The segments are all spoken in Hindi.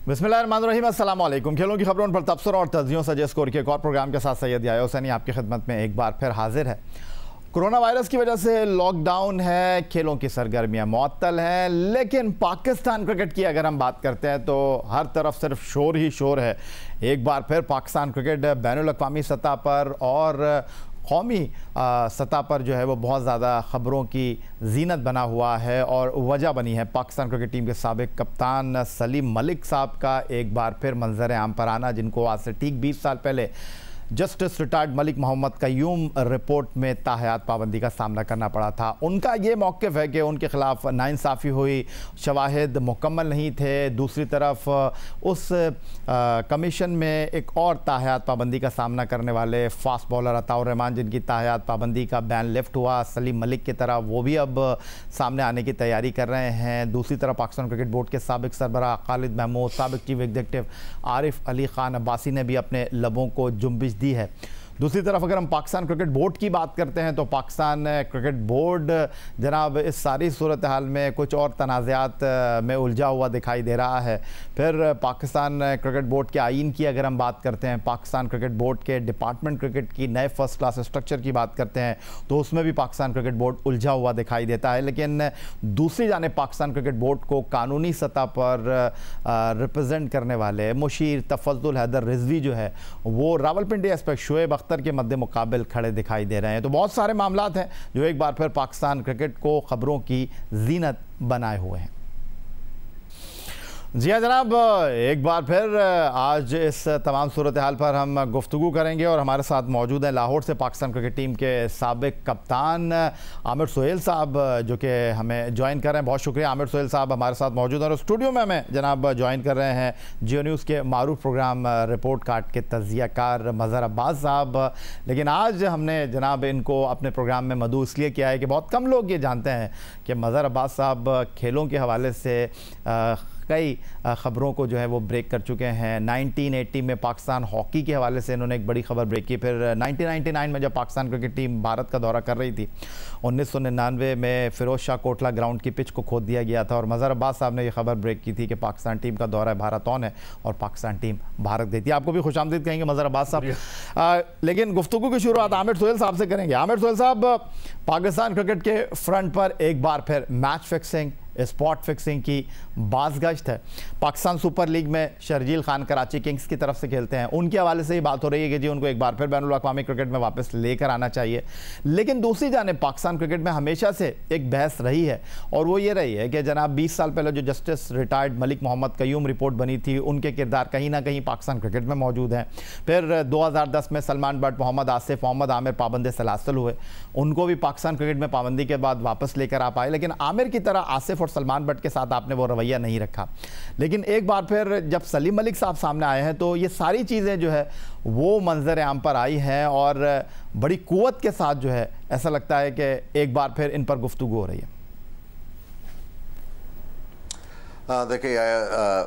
बिस्मिल्लाहिर्रहमानिर्रहीम, अस्सलाम वालेकुम। खेलों की खबरों पर तबसरा और तज्जियों सजे स्कोर के एक और प्रोग्राम के साथ सैयद याया हुसैनी आपकी खिदमत में एक बार फिर हाजिर है। कोरोना वायरस की वजह से लॉकडाउन है, खेलों की सरगर्मियां मुअत्तल हैं, लेकिन पाकिस्तान क्रिकेट की अगर हम बात करते हैं तो हर तरफ सिर्फ शोर ही शोर है। एक बार फिर पाकिस्तान क्रिकेट बैनुल अक़वामी सतह पर और कौमी सतह पर जो है वो बहुत ज़्यादा ख़बरों की जीनत बना हुआ है और वजह बनी है पाकिस्तान क्रिकेट टीम के साबिक़ कप्तान सलीम मलिक साहब का एक बार फिर मंजर आम पर आना, जिनको आज से ठीक 20 साल पहले justice retired Malik Mohammad Qayyum report में ताहयात पाबंदी का सामना करना पड़ा था। उनका ये मौक़िफ़ है कि उनके ख़िलाफ़ नाइंसाफ़ी हुई, शवाहिद मुकम्मल नहीं थे। दूसरी तरफ उस कमीशन में एक और ताहयात पाबंदी का सामना करने वाले फ़ास्ट बॉलर अताउर रहमान, जिनकी ताहयात पाबंदी का बैन लिफ्ट हुआ, सलीम मलिक की तरह वो भी अब सामने आने की तैयारी कर रहे हैं। दूसरी तरफ पाकिस्तान क्रिकेट बोर्ड के साबिक़ सरबराह खालिद महमूद, साबिक़ चीफ एग्जीक्यूटिव आरिफ अली ख़ान अब्बासी ने भी अपने लबों को जुम्बिश दी है। दूसरी तरफ अगर हम पाकिस्तान क्रिकेट बोर्ड की बात करते हैं तो पाकिस्तान क्रिकेट बोर्ड जनाब इस सारी सूरत हाल में कुछ और तनाज़ात में उलझा हुआ दिखाई दे रहा है। फिर पाकिस्तान क्रिकेट बोर्ड के आइन की अगर हम बात करते हैं, पाकिस्तान क्रिकेट बोर्ड के डिपार्टमेंट क्रिकेट की नए फर्स्ट क्लास स्ट्रक्चर की बात करते हैं तो उसमें भी पाकिस्तान क्रिकेट बोर्ड उलझा हुआ दिखाई देता है। लेकिन दूसरी जानिब पाकिस्तान क्रिकेट बोर्ड को कानूनी सतह पर रिप्रेजेंट करने वाले मुशीर तफज़्ज़ुल हैदर रिजवी जो है वो रावलपिंडी एस्पेक्ट शोएब अख्तर के मद्दे मुकाबिल खड़े दिखाई दे रहे हैं। तो बहुत सारे मामलात हैं जो एक बार फिर पाकिस्तान क्रिकेट को खबरों की जीनत बनाए हुए हैं। जी हाँ जनाब, एक बार फिर आज इस तमाम सूरत हाल पर हम गुफ्तगू करेंगे और हमारे साथ मौजूद हैं लाहौर से पाकिस्तान क्रिकेट टीम के साबिक़ कप्तान आमिर सुहेल साहब, जो कि हमें ज्वाइन कर रहे हैं। बहुत शुक्रिया आमिर सुहेल साहब हमारे साथ मौजूद हैं और स्टूडियो में हमें जनाब ज्वाइन कर रहे हैं जियो न्यूज़ के मारूफ प्रोग्राम रिपोर्ट कार्ड के तज्ज़ियाकार मज़हर अब्बास साहब। लेकिन आज हमने जनाब इनको अपने प्रोग्राम में मदऊ इसलिए किया है कि बहुत कम लोग ये जानते हैं कि मज़हर अब्बास साहब खेलों के हवाले से कई ख़बरों को जो है वो ब्रेक कर चुके हैं। 1980 में पाकिस्तान हॉकी के हवाले से इन्होंने एक बड़ी ख़बर ब्रेक की। फिर 1999 में जब पाकिस्तान क्रिकेट टीम भारत का दौरा कर रही थी, 1999 में फ़िरोज़ शाह कोटला ग्राउंड की पिच को खोद दिया गया था और मज़हर अब्बास साहब ने यह खबर ब्रेक की थी कि पाकिस्तान टीम का दौरा भारत ऑन है और पाकिस्तान टीम भारत गई थी। आपको भी खुशामदीद कहेंगे मज़हर अब्बास साहब। लेकिन गुफ्तगू की शुरुआत आमिर सुहेल साहब से करेंगे। आमिर सुहेल साहब, पाकिस्तान क्रिकेट के फ्रंट पर एक बार फिर मैच फिक्सिंग, स्पॉट फिक्सिंग की बाज़गश्त है। पाकिस्तान सुपर लीग में शर्जील खान कराची किंग्स की तरफ से खेलते हैं, उनके हवाले से ही बात हो रही है कि जी उनको एक बार फिर बैनुल अक़वामी क्रिकेट में वापस लेकर आना चाहिए। लेकिन दूसरी जानिब पाकिस्तान क्रिकेट में हमेशा से एक बहस रही है और वो ये रही है कि जनाब 20 साल पहले जो justice retired Malik Mohammad Qayyum report बनी थी, उनके किरदार कहीं ना कहीं पाकिस्तान क्रिकेट में मौजूद हैं। फिर 2010 में सलमान बट, मोहम्मद आसिफ, मोहम्मद आमिर पाबंद सलासल हुए, उनको भी पाकिस्तान क्रिकेट में पाबंदी के बाद वापस लेकर आ पाए। लेकिन आमिर की तरह आसिफ और सलमान बट के साथ आपने वो रवैया नहीं रखा। लेकिन एक बार फिर जब सलीम मलिक साहब सामने आए हैं तो ये सारी चीज़ें जो है वो मंजर आम पर आई हैं और बड़ी कुव्वत के साथ जो है ऐसा लगता है कि एक बार फिर इन पर गुफ्तगू हो रही है। देखिए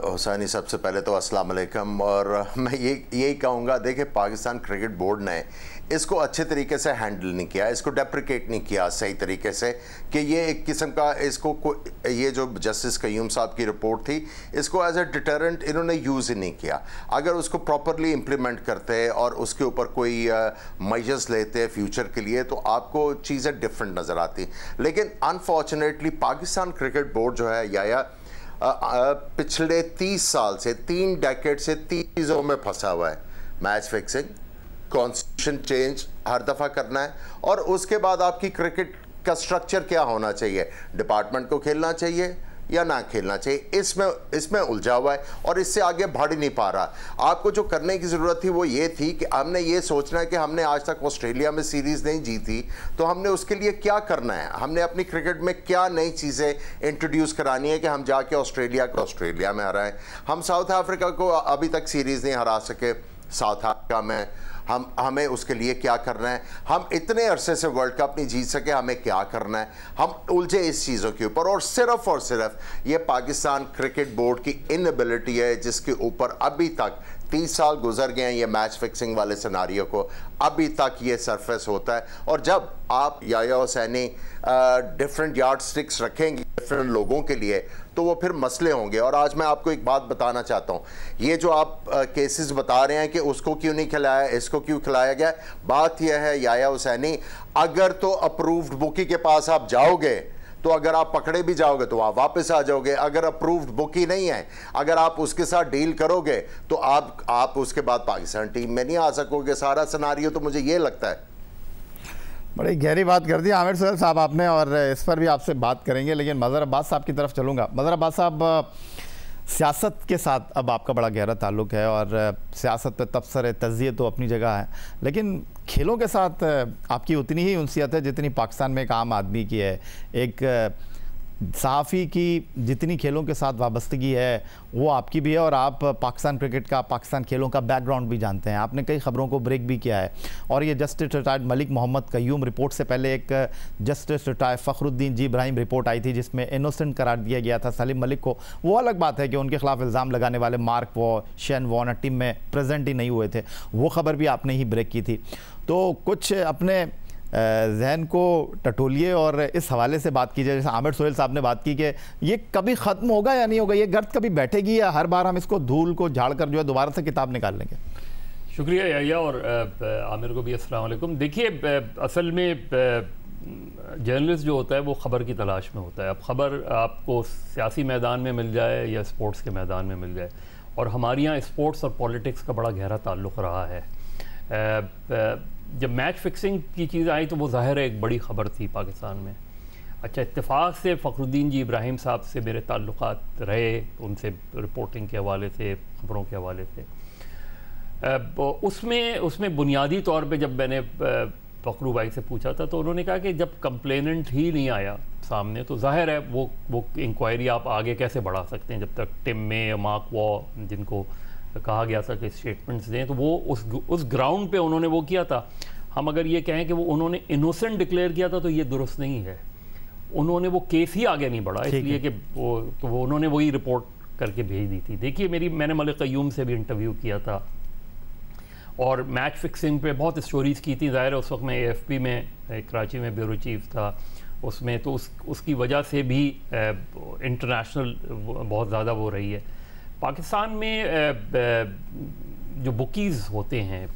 हुसैनी, सबसे पहले तो अस्सलाम वालेकुम। और मैं यही कहूँगा, देखिए पाकिस्तान क्रिकेट बोर्ड ने इसको अच्छे तरीके से हैंडल नहीं किया, इसको डेप्रिकेट नहीं किया सही तरीके से कि ये एक किस्म का इसको ये जो जस्टिस कयूम साहब की रिपोर्ट थी इसको एज ए डिटरेंट इन्होंने यूज़ ही नहीं किया। अगर उसको प्रॉपरली इम्प्लीमेंट करते और उसके ऊपर कोई मेजर्स लेते फ्यूचर के लिए तो आपको चीज़ें डिफरेंट नज़र आती। लेकिन अनफॉर्चुनेटली पाकिस्तान क्रिकेट बोर्ड जो है या पिछले 30 साल से 3 डेकेड से 3 चीज़ों में फंसा हुआ है। मैच फिक्सिंग, कॉन्स्टिट्यूशन चेंज हर दफ़ा करना है और उसके बाद आपकी क्रिकेट का स्ट्रक्चर क्या होना चाहिए, डिपार्टमेंट को खेलना चाहिए या ना खेलना चाहिए, इसमें उलझा हुआ है और इससे आगे बढ़ ही नहीं पा रहा। आपको जो करने की ज़रूरत थी वो ये थी कि हमने ये सोचना है कि हमने आज तक ऑस्ट्रेलिया में सीरीज़ नहीं जीती तो हमने उसके लिए क्या करना है, हमने अपनी क्रिकेट में क्या नई चीज़ें इंट्रोड्यूस करानी है कि हम जाके ऑस्ट्रेलिया में हराएं। हम साउथ अफ्रीका को अभी तक सीरीज़ नहीं हरा सके, साउथ अफ्रीका में हमें उसके लिए क्या करना है, हम इतने अरसे से वर्ल्ड कप नहीं जीत सके, हमें क्या करना है, हम उलझे इस चीज़ों के ऊपर। और सिर्फ ये पाकिस्तान क्रिकेट बोर्ड की इनएबिलिटी है जिसके ऊपर अभी तक 30 साल गुजर गए हैं ये मैच फिक्सिंग वाले सिनारियो को, अभी तक ये सरफेस होता है। और जब आप याया हुसैनी डिफरेंट यार्ड स्टिक्स रखेंगे डिफरेंट लोगों के लिए तो वो फिर मसले होंगे। और आज मैं आपको एक बात बताना चाहता हूँ, ये जो आप केसेस बता रहे हैं कि उसको क्यों नहीं खिलाया, इसको क्यों खिलाया गया, बात यह है याया हुसैनी, अगर तो अप्रूव्ड बुकी के पास आप जाओगे तो अगर आप पकड़े भी जाओगे तो आप वापस आ जाओगे, अगर अप्रूव्ड बुकी नहीं है, अगर आप उसके साथ डील करोगे तो आप उसके बाद पाकिस्तान टीम में नहीं आ सकोगे। सारा सिनारियो तो मुझे ये लगता है। बड़ी गहरी बात कर दी आमिर सोहेल साहब आपने, और इस पर भी आपसे बात करेंगे, लेकिन मज़हर अब्बास साहब की तरफ चलूँगा। मज़हर अब्बास साहब, सियासत के साथ अब आपका बड़ा गहरा ताल्लुक़ है और सियासत पे तबसरे तज़िये तो अपनी जगह है, लेकिन खेलों के साथ आपकी उतनी ही उनसियत है जितनी पाकिस्तान में एक आम आदमी की है। एक सहाफ़ी की जितनी खेलों के साथ वाबस्तगी है वो आपकी भी है, और आप पाकिस्तान क्रिकेट का, पाकिस्तान खेलों का बैकग्राउंड भी जानते हैं। आपने कई ख़बरों को ब्रेक भी किया है, और ये justice retired Malik Mohammad Qayyum report से पहले एक justice retired Fakhruddin G Ibrahim report आई थी जिसमें इनोसेंट करार दिया गया था सलीम मलिक को। वो अलग बात है कि उनके खिलाफ इल्ज़ाम लगाने वाले mark Waugh, Shane Warner team में प्रेजेंट ही नहीं हुए थे, वो ख़बर भी आपने ही ब्रेक की थी। तो कुछ अपने जहन को टटोलिए और इस हवाले से बात कीजिए, जैसे आमिर सोहेल साहब ने बात की कि ये कभी ख़त्म होगा या नहीं होगा, ये गर्द कभी बैठेगी या हर बार हम इसको धूल को झाड़ कर जो है दोबारा से किताब निकाल लेंगे। शुक्रिया याया, और आमिर को भी अस्सलाम वालेकुम। देखिए, असल में जर्नलिस्ट जो होता है वो ख़बर की तलाश में होता है। अब ख़बर आपको सियासी मैदान में मिल जाए या स्पोर्ट्स के मैदान में मिल जाए, और हमारे यहाँ स्पोर्ट्स और पॉलिटिक्स का बड़ा गहरा ताल्लुक़ रहा है। जब मैच फिक्सिंग की चीज़ आई तो वो ज़ाहिर है एक बड़ी ख़बर थी पाकिस्तान में। अच्छा, इत्तेफाक से फ़खरुद्दीन जी इब्राहिम साहब से मेरे ताल्लुक़ात रहे, उनसे रिपोर्टिंग के हवाले से, ख़बरों के हवाले से। उसमें बुनियादी तौर पे जब मैंने फ़खरू भाई से पूछा था तो उन्होंने कहा कि जब कंप्लेनेंट ही नहीं आया सामने तो ज़ाहिर है वो इंक्वायरी आप आगे कैसे बढ़ा सकते हैं, जब तक टिम में या मार्क वॉ जिनको कहा गया था कि स्टेटमेंट्स दें, तो वो उस ग्राउंड पे उन्होंने वो किया था। हम अगर ये कहें कि वो उन्होंने इनोसेंट डिक्लेयर किया था तो ये दुरुस्त नहीं है, उन्होंने वो केस ही आगे नहीं बढ़ा, इसलिए कि वो उन्होंने वही रिपोर्ट करके भेज दी थी। देखिए, मैंने मलिक क़य्यूम से भी इंटरव्यू किया था और मैच फिक्सिंग पे बहुत स्टोरीज़ की थी। ज़ाहिर है उस वक्त मैं AFP में कराची में ब्यूरो चीफ था उसमें, तो उसकी वजह से भी इंटरनेशनल बहुत ज़्यादा वो रही है। पाकिस्तान में जो बुकीज़ होते हैं,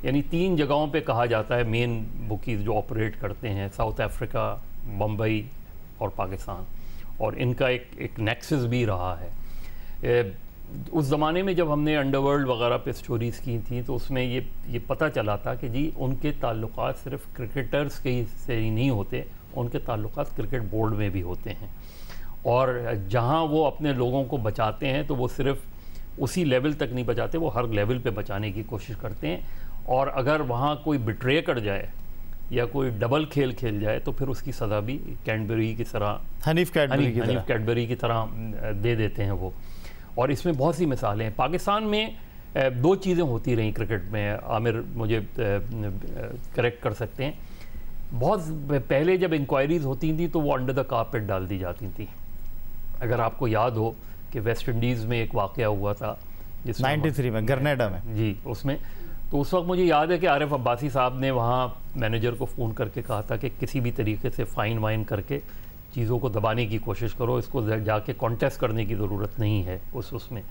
यानी 3 जगहों पे कहा जाता है मेन बुकीज़ जो ऑपरेट करते हैं, साउथ अफ्रीका, बम्बई और पाकिस्तान, और इनका एक नेक्सस भी रहा है। उस ज़माने में जब हमने अंडरवर्ल्ड वगैरह पे स्टोरीज़ की थी तो उसमें ये पता चला था कि जी उनके ताल्लुकात सिर्फ क्रिकेटर्स के से ही नहीं होते, उनके ताल्लुकात क्रिकेट बोर्ड में भी होते हैं, और जहाँ वो अपने लोगों को बचाते हैं तो वो सिर्फ उसी लेवल तक नहीं बचाते, वो हर लेवल पे बचाने की कोशिश करते हैं। और अगर वहाँ कोई बिट्रे कर जाए या कोई डबल खेल जाए तो फिर उसकी सज़ा भी कैडबरी की तरह, हनीफ कैडबरी की तरह दे देते हैं वो। और इसमें बहुत सी मिसालें हैं। पाकिस्तान में 2 चीज़ें होती रहीं क्रिकेट में, आमिर मुझे करेक्ट कर सकते हैं। बहुत पहले जब इंक्वायरीज़ होती थी तो वो अंडर द कारपेट डाल दी जाती थी। अगर आपको याद हो कि वेस्ट इंडीज़ में एक वाक़या हुआ था जिसमें 93 में ग्रेनेडा में, जी, उसमें तो उस वक्त मुझे याद है कि आरिफ अब्बासी साहब ने वहाँ मैनेजर को फ़ोन करके कहा था कि किसी भी तरीके से फ़ाइन वाइन करके चीज़ों को दबाने की कोशिश करो, इसको जाके कॉन्टेस्ट करने की ज़रूरत नहीं है उसमें।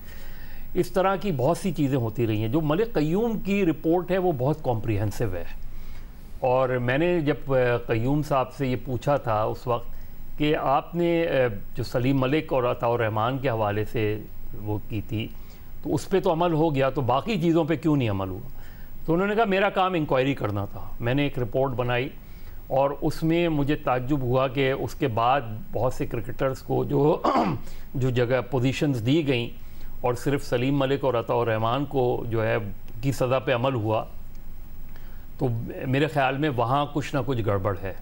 इस तरह की बहुत सी चीज़ें होती रही हैं। जो मलिक क़य्यूम की रिपोर्ट है वो बहुत कॉम्प्रिहेंसिव है, और मैंने जब क़य्यूम साहब से ये पूछा था उस वक्त कि आपने जो सलीम मलिक और अताउर रहमान के हवाले से वो की थी तो उस पर तो अमल हो गया, तो बाकी चीज़ों पे क्यों नहीं अमल हुआ? तो उन्होंने कहा मेरा काम इंक्वायरी करना था। मैंने एक रिपोर्ट बनाई और उसमें मुझे ताज्जुब हुआ कि उसके बाद बहुत से क्रिकेटर्स को जो जगह पोजीशंस दी गई और सिर्फ सलीम मलिक और अताउर रहमान को जो है की सज़ा पे अमल हुआ, तो मेरे ख़्याल में वहाँ कुछ ना कुछ गड़बड़ है।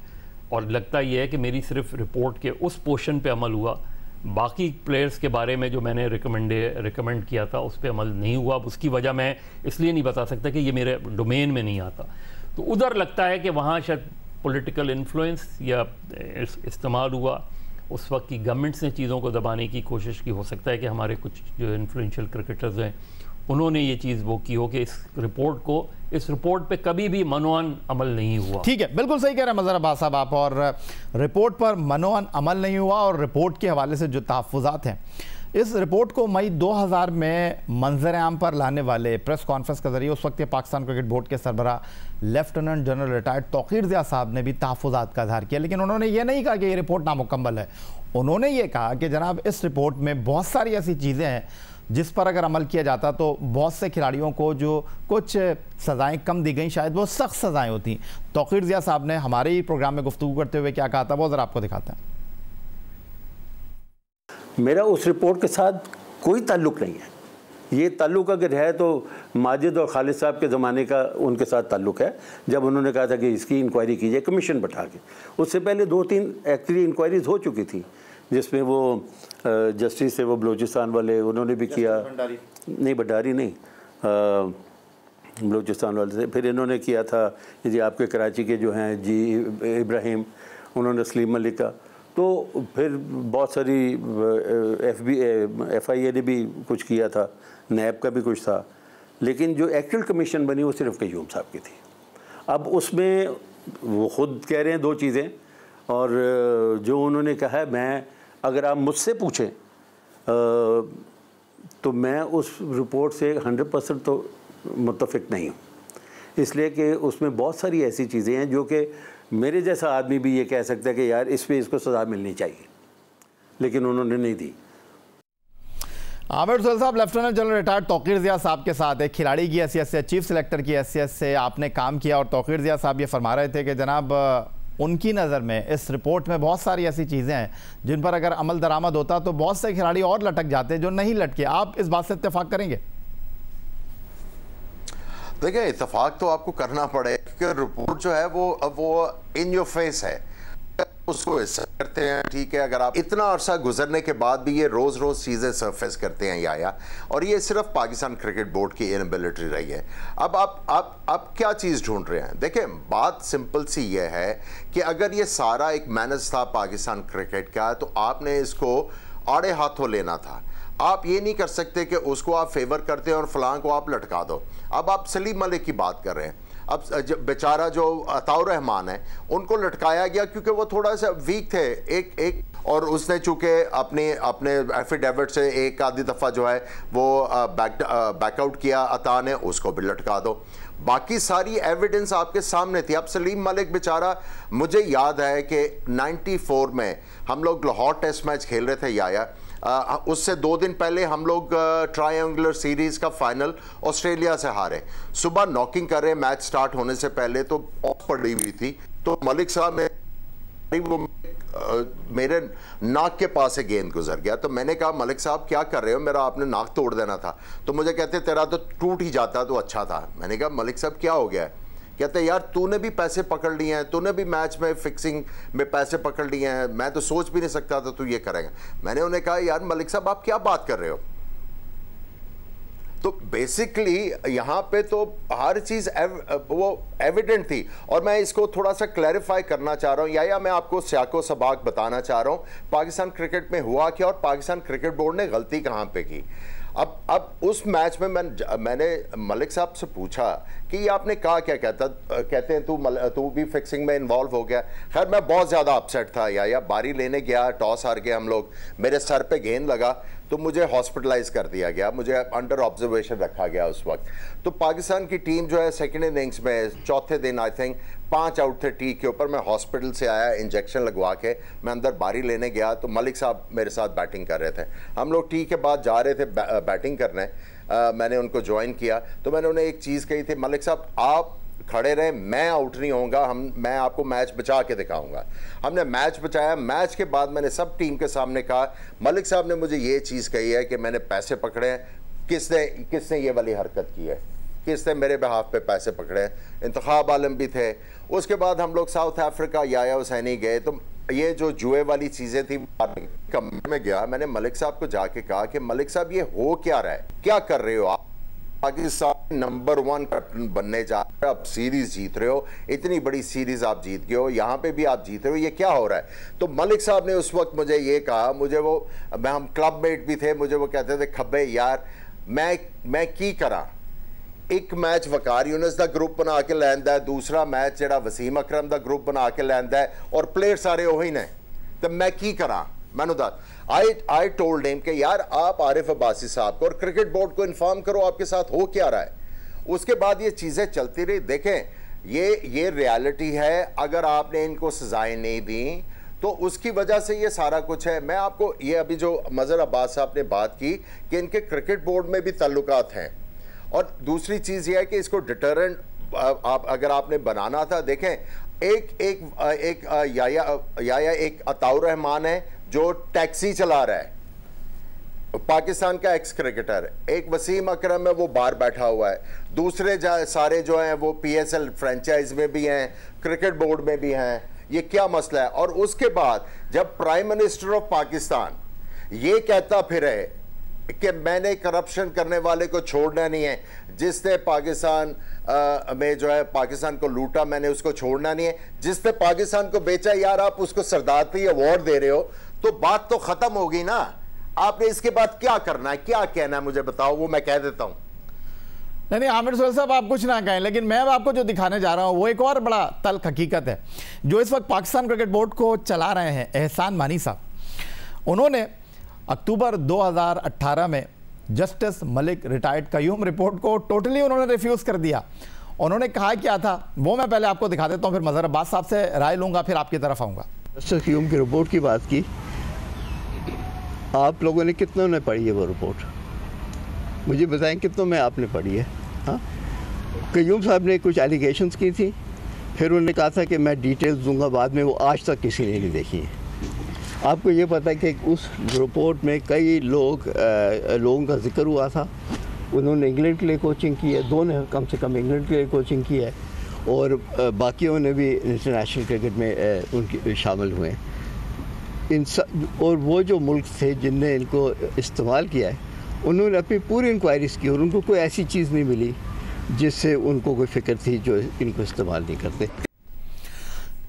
और लगता ये है कि मेरी सिर्फ रिपोर्ट के उस पोर्शन पे अमल हुआ बाकी प्लेयर्स के बारे में जो मैंने रिकमेंड किया था उस पर अमल नहीं हुआ। उसकी वजह मैं इसलिए नहीं बता सकता कि ये मेरे डोमेन में नहीं आता। तो उधर लगता है कि वहाँ शायद पॉलिटिकल इन्फ्लुएंस या इस्तेमाल हुआ, उस वक्त की गवर्नमेंट्स ने चीज़ों को दबाने की कोशिश की। हो सकता है कि हमारे कुछ जो इन्फ्लुएंशियल क्रिकेटर्स हैं उन्होंने ये चीज़ वो की हो कि इस रिपोर्ट पे कभी भी मनोअन अमल नहीं हुआ। ठीक है, बिल्कुल सही कह रहे हैं मज़हर अब्बास साहब आप, और रिपोर्ट पर मनोअन अमल नहीं हुआ और रिपोर्ट के हवाले से जो तहफ़्फ़ुज़ात हैं, इस रिपोर्ट को मई 2000 में मंजर आम पर लाने वाले प्रेस कॉन्फ्रेंस के जरिए उस वक्त के पाकिस्तान क्रिकेट बोर्ड के सरबराह lieutenant general retired Tauqeer Zia साहब ने भी तहफ़्फ़ुज़ात का इज़हार किया, लेकिन उन्होंने ये नहीं कहा कि ये रिपोर्ट नामुकम्मल है। उन्होंने ये कहा कि जनाब इस रिपोर्ट में बहुत सारी ऐसी चीज़ें हैं जिस पर अगर अमल किया जाता तो बहुत से खिलाड़ियों को जो कुछ सज़ाएं कम दी गई शायद वो सख्त सज़ाएं होती। तौक़ीर ज़िया साहब ने हमारे ही प्रोग्राम में गुफ्तगू करते हुए क्या कहा था, वो ज़रा आपको दिखाते हैं। मेरा उस रिपोर्ट के साथ कोई ताल्लुक़ नहीं है। ये ताल्लुक़ अगर है तो माजिद और खालिद साहब के ज़माने का उनके साथ ताल्लुक़ है, जब उन्होंने कहा था कि इसकी इंक्वायरी कीजिए कमीशन बैठा के। उससे पहले 2-3 एक्चुअली इंक्वायरीज हो चुकी थी, जिसमें वो जस्टिस है वो बलूचिस्तान वाले उन्होंने भी किया, नहीं भंडारी नहीं, बलूचिस्तान वाले से। फिर इन्होंने किया था जी आपके कराची के जो हैं जी इब्राहिम, उन्होंने सलीम मलिक का। तो फिर बहुत सारी FIA ने भी कुछ किया था, नैब का भी कुछ था, लेकिन जो एक्चुअल कमीशन बनी वो सिर्फ क़य्यूम साहब की थी। अब उसमें वो ख़ुद कह रहे हैं 2 चीज़ें, और जो उन्होंने कहा है, मैं अगर आप मुझसे पूछें तो मैं उस रिपोर्ट से 100% तो मुत्तफ़िक नहीं हूँ, इसलिए कि उसमें बहुत सारी ऐसी चीज़ें हैं जो कि मेरे जैसा आदमी भी ये कह सकता है कि यार इस पे इसको सज़ा मिलनी चाहिए, लेकिन उन्होंने नहीं दी। आमिर रसूल साहब, lieutenant general retired Tauqeer Zia साहब के साथ एक खिलाड़ी की हैसियत से, चीफ सेलेक्टर की हैसियत से आपने काम किया, और तौक़ीर ज़िया साहब ये फरमा रहे थे कि जनाब उनकी नज़र में इस रिपोर्ट में बहुत सारी ऐसी चीज़ें हैं जिन पर अगर अमल दरामद होता तो बहुत से खिलाड़ी और लटक जाते जो नहीं लटके। आप इस बात से इत्तेफाक करेंगे? देखिए, इत्तेफाक तो आपको करना पड़ेगा कि रिपोर्ट जो है वो इन योर फेस है, उसको ऐसा करते हैं। ठीक है, अगर आप इतना अरसा गुजरने के बाद भी ये रोज़ रोज़ चीज़ें सरफेस करते हैं या और ये सिर्फ पाकिस्तान क्रिकेट बोर्ड की इनएबिलिटी रही है। अब आप क्या चीज़ ढूंढ रहे हैं? देखिए, बात सिंपल सी ये है कि अगर ये सारा एक मैनेज था पाकिस्तान क्रिकेट का, तो आपने इसको आड़े हाथों लेना था। आप ये नहीं कर सकते कि उसको आप फेवर करते हैं और फलां को आप लटका दो। अब आप सलीम मलिक की बात कर रहे हैं। अब बेचारा जो अताउर रहमान है उनको लटकाया गया क्योंकि वो थोड़ा सा वीक थे एक और उसने चूंकि अपने एफिडेविट से एक आधी दफ़ा जो है वो बैकआउट किया अता ने, उसको भी लटका दो। बाकी सारी एविडेंस आपके सामने थी। अब सलीम मलिक बेचारा, मुझे याद है कि 94 में हम लोग लाहौर टेस्ट मैच खेल रहे थे या उससे 2 दिन पहले हम लोग ट्रायंगुलर सीरीज़ का फाइनल ऑस्ट्रेलिया से हारे। सुबह नॉकिंग कर रहे, मैच स्टार्ट होने से पहले तो ऑफ पड़ी हुई थी, तो मलिक साहब वो मेरे नाक के पास से गेंद गुजर गया। तो मैंने कहा मलिक साहब क्या कर रहे हो, मेरा आपने नाक तोड़ देना था। तो मुझे कहते तेरा तो टूट ही जाता तो अच्छा था। मैंने कहा मलिक साहब क्या हो गया है? कहते यार तूने भी पैसे पकड़ लिए हैं, तूने भी मैच में फिक्सिंग में पैसे पकड़ लिए हैं, मैं तो सोच भी नहीं सकता था तू ये करेगा। मैंने उन्हें कहा यार मलिक साहब आप क्या बात कर रहे हो? तो बेसिकली यहाँ पे तो हर चीज़ वो एविडेंट थी। और मैं इसको थोड़ा सा क्लैरिफाई करना चाह रहा हूँ या मैं आपको सियाको सबाक बताना चाह रहा हूँ पाकिस्तान क्रिकेट में हुआ क्या और पाकिस्तान क्रिकेट बोर्ड ने गलती कहाँ पे की। अब उस मैच में मैंने मलिक साहब से पूछा कि ये आपने कहा क्या? कहते हैं तू भी फिक्सिंग में इन्वॉल्व हो गया। खैर मैं बहुत ज़्यादा अपसेट था या बारी लेने गया, टॉस हार गए हम लोग, मेरे सर पे गेंद लगा तो मुझे हॉस्पिटलाइज कर दिया गया, मुझे अंडर ऑब्जर्वेशन रखा गया उस वक्त। तो पाकिस्तान की टीम जो है सेकेंड इनिंग्स में चौथे दिन आई थिंक 5 आउट थे टी के ऊपर, मैं हॉस्पिटल से आया इंजेक्शन लगवा के, मैं अंदर बारी लेने गया तो मलिक साहब मेरे साथ बैटिंग कर रहे थे। हम लोग टी के बाद जा रहे थे बैटिंग करने, मैंने उनको ज्वाइन किया तो मैंने उन्हें एक चीज़ कही थी, मलिक साहब आप खड़े रहे, मैं आउट नहीं होऊंगा, मैं आपको मैच बचा के दिखाऊंगा। हमने मैच बचाया। मैच के बाद मैंने सब टीम के सामने कहा मलिक साहब ने मुझे ये चीज़ कही है कि मैंने पैसे पकड़े हैं, किसने ये वाली हरकत की है, किसने मेरे बिहाफ पे पैसे पकड़े हैं। इंतखाब आलम भी थे। उसके बाद हम लोग साउथ अफ्रीका या हुसैनी गए तो ये जो जुए वाली चीजें थी, कमरे में गया, मैंने मलिक साहब को जाके कहा कि मलिक साहब ये हो क्या रहा है, क्या कर रहे हो आप? पाकिस्तान नंबर 1 कैप्टन बनने जा रहे हो, आप सीरीज जीत रहे हो, इतनी बड़ी सीरीज आप जीत गए हो, यहाँ पे भी आप जीत रहे हो, ये क्या हो रहा है? तो मलिक साहब ने उस वक्त मुझे ये कहा, मुझे वो, हम क्लब मेट भी थे, मुझे वो कहते थे खब्बे यार मैं की करा, एक मैच वकार यूनिस का ग्रुप बना के लैंदा है, दूसरा मैच जड़ा वसीम अकरम का ग्रुप बना के लैंदा है, और प्लेयर सारे वही ने, तो मैं की करा? मैंने दस आई टोल्ड हिम कि यार आप आरिफ अब्बासी साहब को और क्रिकेट बोर्ड को इन्फॉर्म करो आपके साथ हो क्या रहा है। उसके बाद ये चीज़ें चलती रही। देखें, ये रियलिटी है, अगर आपने इनको सजाएं नहीं दी तो उसकी वजह से ये सारा कुछ है। मैं आपको ये अभी जो मज़हर अब्बास साहब ने बात की कि इनके क्रिकेट बोर्ड में भी ताल्लुकात हैं, और दूसरी चीज़ ये है कि इसको डिटरेंट आप अगर आपने बनाना था, देखें एक याया एक अताउर रहमान है जो टैक्सी चला रहा है, पाकिस्तान का एक्स क्रिकेटर, एक वसीम अकरम है वो बाहर बैठा हुआ है, दूसरे सारे जो हैं वो PSL फ्रेंचाइज में भी हैं, क्रिकेट बोर्ड में भी हैं। ये क्या मसला है? और उसके बाद जब प्राइम मिनिस्टर ऑफ पाकिस्तान ये कहता फिर है कि मैंने करप्शन करने वाले को छोड़ना नहीं है, जिसने पाकिस्तान में जो है पाकिस्तान को लूटा मैंने उसको छोड़ना नहीं है, जिसने पाकिस्तान को बेचा यार आप उसको सरदारती अवार्ड दे रहे हो, तो बात तो खत्म होगी ना। आपने इसके बाद क्या करना है, क्या कहना है मुझे बताओ, वो मैं कह देता हूं। नहीं आमिर सोहेल साहब आप कुछ ना कहें, लेकिन मैं आपको जो दिखाने जा रहा हूं वो एक और बड़ा तल्ख हकीकत है जो इस वक्त पाकिस्तान क्रिकेट बोर्ड को चला रहे हैं एहसान मानी साहब। उन्होंने अक्टूबर 2018 में justice Malik retired Qayyum report को टोटली उन्होंने रिफ्यूज़ कर दिया। उन्होंने कहा क्या था वो मैं पहले आपको दिखा देता हूं, फिर मज़हर अब्बास साहब से राय लूंगा, फिर आपकी तरफ आऊँगा। जस्टिस कयूम की रिपोर्ट की बात की, आप लोगों ने कितनों ने पढ़ी है वो रिपोर्ट? मुझे बताएं कितनों में आपने पढ़ी है? हाँ, कयूम साहब ने कुछ एलिगेशंस की थी, फिर उन्होंने कहा था कि मैं डिटेल्स दूंगा बाद में, वो आज तक किसी ने नहीं देखी है। आपको ये पता है कि उस रिपोर्ट में कई लोगों का जिक्र हुआ था। उन्होंने इंग्लैंड के लिए कोचिंग की है, दो ने कम से कम इंग्लैंड के लिए कोचिंग की है, और बाकियों ने भी इंटरनेशनल क्रिकेट में उनकी शामिल हुए हैं। और वो जो मुल्क थे जिनने इनको इस्तेमाल किया है, उन्होंने अपनी पूरी इंक्वायरीज की और उनको कोई ऐसी चीज़ नहीं मिली जिससे उनको कोई फिक्र थी जो इनको इस्तेमाल नहीं करते।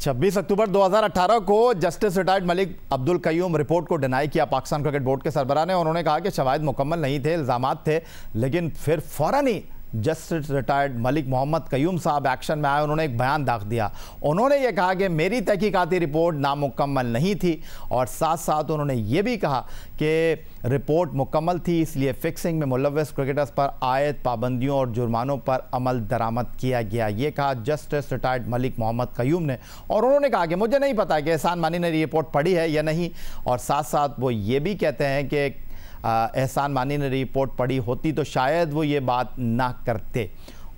26 अक्टूबर 2018 को justice retired Malik Abdul Qayyum report को डिनाई किया पाकिस्तान क्रिकेट बोर्ड के सरबराह ने। उन्होंने कहा कि शवाहिद मुकम्मल नहीं थे, इल्ज़ामात थे, लेकिन फिर फ़ौरन ही जस्टिस रिटायर्ड मलिक मोहम्मद कयूम साहब एक्शन में आए। उन्होंने एक बयान दाख दिया। उन्होंने ये कहा कि मेरी तहकीकाती रिपोर्ट नामुकम्मल नहीं थी, और साथ साथ उन्होंने ये भी कहा कि रिपोर्ट मुकम्मल थी, इसलिए फिक्सिंग में मुलव्वस क्रिकेटर्स पर आयद पाबंदियों और जुर्मानों पर अमल दरामद किया गया। ये कहा जस्टिस रिटायर्ड मलिक मोहम्मद कयूम ने। और उन्होंने कहा कि मुझे नहीं पता कि एहसान मानी ने रिपोर्ट पढ़ी है या नहीं, और साथ साथ वो ये भी कहते हैं कि एहसान मानी ने रिपोर्ट पढ़ी होती तो शायद वो ये बात ना करते।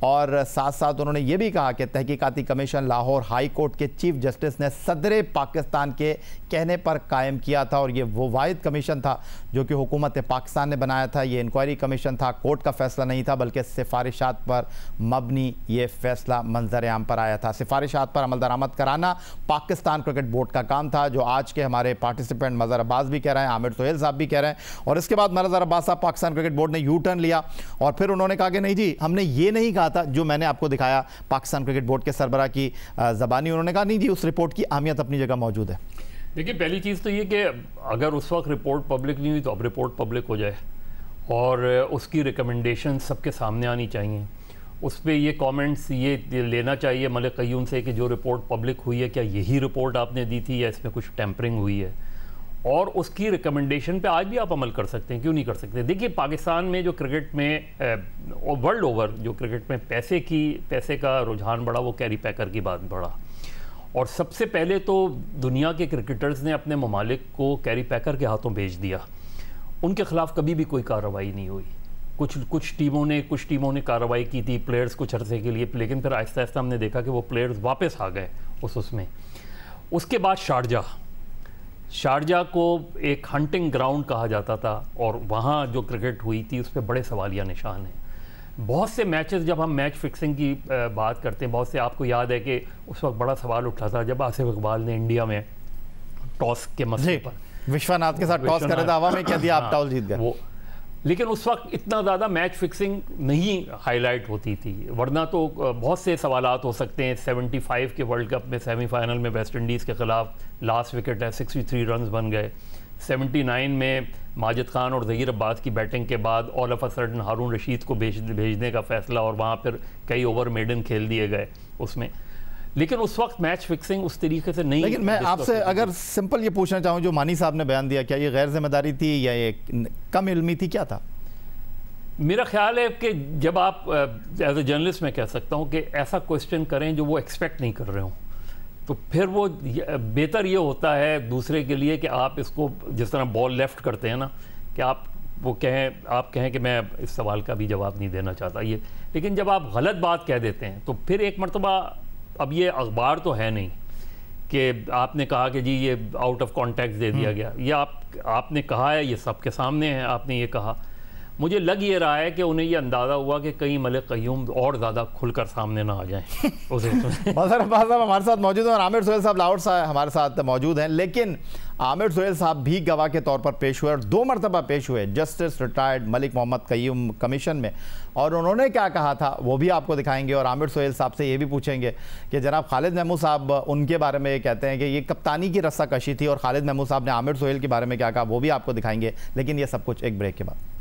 और साथ साथ उन्होंने ये भी कहा कि तहकीकाती कमीशन लाहौर हाई कोर्ट के चीफ जस्टिस ने सदर पाकिस्तान के कहने पर कायम किया था, और ये वो वाहिद कमीशन था जो कि हुकूमत पाकिस्तान ने बनाया था। ये इंक्वायरी कमीशन था, कोर्ट का फैसला नहीं था, बल्कि सिफारिशात पर मबनी ये फैसला मंजर आम पर आया था। सिफारिशात पर अमल दरामद कराना पाकिस्तान क्रिकेट बोर्ड का काम था, जो आज के हमारे पार्टिसिपेंट मज़हर अब्बास भी कह रहे हैं, आमिर सोहेल साहब भी कह रहे हैं। और इसके बाद मज़हर अब्बास साहब पाकिस्तान क्रिकेट बोर्ड ने यू टर्न लिया, और फिर उन्होंने कहा कि नहीं जी, हमने ये नहीं कहा था जो मैंने आपको दिखाया पाकिस्तान क्रिकेट बोर्ड के सरबराह की ज़बानी। उन्होंने कहा नहीं जी, उस रिपोर्ट की अहमियत अपनी जगह मौजूद है। देखिए, पहली चीज़ तो ये कि अगर उस वक्त रिपोर्ट पब्लिक नहीं हुई तो अब रिपोर्ट पब्लिक हो जाए, और उसकी रिकमेंडेशन सबके सामने आनी चाहिए। उस पर ये कमेंट्स ये लेना चाहिए मलिक कयूम से कि जो रिपोर्ट पब्लिक हुई है, क्या यही रिपोर्ट आपने दी थी या इसमें कुछ टेम्परिंग हुई है, और उसकी रिकमेंडेशन पे आज भी आप अमल कर सकते हैं, क्यों नहीं कर सकते। देखिए, पाकिस्तान में जो क्रिकेट में वर्ल्ड ओवर जो क्रिकेट में पैसे का रुझान बढ़ा, वो कैरी पैकर की बात बढ़ा, और सबसे पहले तो दुनिया के क्रिकेटर्स ने अपने ममालिक को कैरी पैकर के हाथों भेज दिया। उनके ख़िलाफ़ कभी भी कोई कार्रवाई नहीं हुई। कुछ टीमों ने कार्रवाई की थी, प्लेयर्स कुछ अरसे के लिए, लेकिन फिर आहिस्ता आहिस्ता हमने देखा कि वो प्लेयर्स वापस आ गए उसमें। उसके बाद शारजा को एक हंटिंग ग्राउंड कहा जाता था, और वहाँ जो क्रिकेट हुई थी उस पर बड़े सवालिया निशान हैं। बहुत से मैचेस, जब हम मैच फिक्सिंग की बात करते हैं, बहुत से आपको याद है कि उस वक्त बड़ा सवाल उठा था जब आसिफ इकबाल ने इंडिया में टॉस के मसले पर, विश्वनाथ के साथ टॉस कर रहे थे, हवा में क्या दिया, आप टॉस जीत गए वो। लेकिन उस वक्त इतना ज़्यादा मैच फिक्सिंग नहीं हाईलाइट होती थी, वरना तो बहुत से सवालात हो सकते हैं। 75 के वर्ल्ड कप में सेमीफाइनल में वेस्ट इंडीज़ के ख़िलाफ़ लास्ट विकेट है, 63 रन बन गए। 79 में माजिद खान और ज़हीर अब्बास की बैटिंग के बाद ऑल ऑफ अ सडन हारून रशीद को भेजने का फ़ैसला, और वहाँ पर कई ओवर मेडन खेल दिए गए उसमें। लेकिन उस वक्त मैच फिक्सिंग उस तरीके से नहीं। लेकिन मैं आपसे अगर सिंपल ये पूछना चाहूँ, जो मानी साहब ने बयान दिया, क्या ये गैर जिम्मेदारी थी या ये कम इल्मी थी, क्या था? मेरा ख्याल है कि जब आप एज ए जर्नलिस्ट मैं कह सकता हूँ कि ऐसा क्वेश्चन करें जो वो एक्सपेक्ट नहीं कर रहे हों, तो फिर वो बेहतर ये होता है दूसरे के लिए कि आप इसको जिस तरह बॉल लेफ्ट करते हैं ना, कि आप कहें कि मैं इस सवाल का भी जवाब नहीं देना चाहता ये। लेकिन जब आप गलत बात कह देते हैं तो फिर एक मरतबा, अब ये अखबार तो है नहीं कि आपने कहा कि जी ये आउट ऑफ कॉन्टेक्स्ट दे दिया गया, ये आपने कहा है, ये सबके सामने है, आपने ये कहा। मुझे लग ये रहा है कि उन्हें ये अंदाज़ा हुआ कि कहीं मलिक क़य्यूम और ज़्यादा खुलकर सामने ना आ जाएं। मज़हर अब्बास साहब हमारे साथ मौजूद हैं और आमिर सोहेल साहब लाहौर साहब हमारे साथ मौजूद हैं। लेकिन आमिर सोहेल साहब भी गवाह के तौर पर पेश हुए और 2 मरतबा पेश हुए justice retired Malik Mohammad Qayyum commission में, और उन्होंने क्या कहा था वो भी आपको दिखाएंगे। और आमिर सोहेल साहब से ये भी पूछेंगे कि जनाब खालिद महमूद साहब उनके बारे में ये कहते हैं कि ये कप्तानी की रस्साकशी थी, और खालिद महमूद साहब ने आमिर सोहेल के बारे में क्या कहा वो भी आपको दिखाएंगे। लेकिन ये सब कुछ एक ब्रेक के बाद।